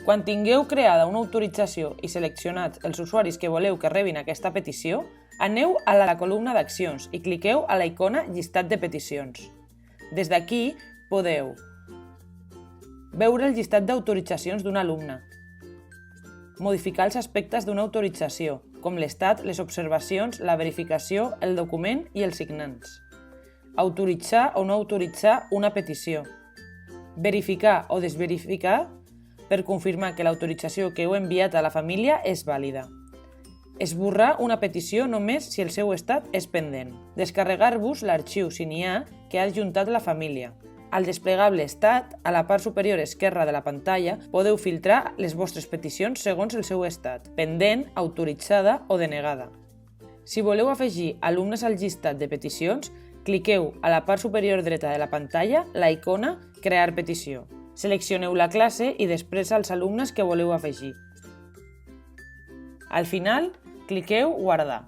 Quan tingueu creada una autorització i seleccionats els usuaris que voleu que rebin aquesta petició, aneu a la columna d'accions i cliqueu a la icona llistat de peticions. Des d'aquí podeu veure el llistat d'autoritzacions d'un alumne, modificar els aspectes d'una autorització, com l'estat, les observacions, la verificació, el document i els signants, autoritzar o no autoritzar una petició, verificar o desverificar per confirmar que l'autorització que heu enviat a la família és vàlida. Esborrar una petició només si el seu estat és pendent. Descarregar-vos l'arxiu, si n'hi ha, que ha adjuntat la família. Al desplegable estat, a la part superior esquerra de la pantalla, podeu filtrar les vostres peticions segons el seu estat, pendent, autoritzada o denegada. Si voleu afegir alumnes al llistat de peticions, cliqueu a la part superior dreta de la pantalla la icona Crear petició. Seleccioneu la classe i després els alumnes que voleu afegir. Al final, cliqueu Guardar.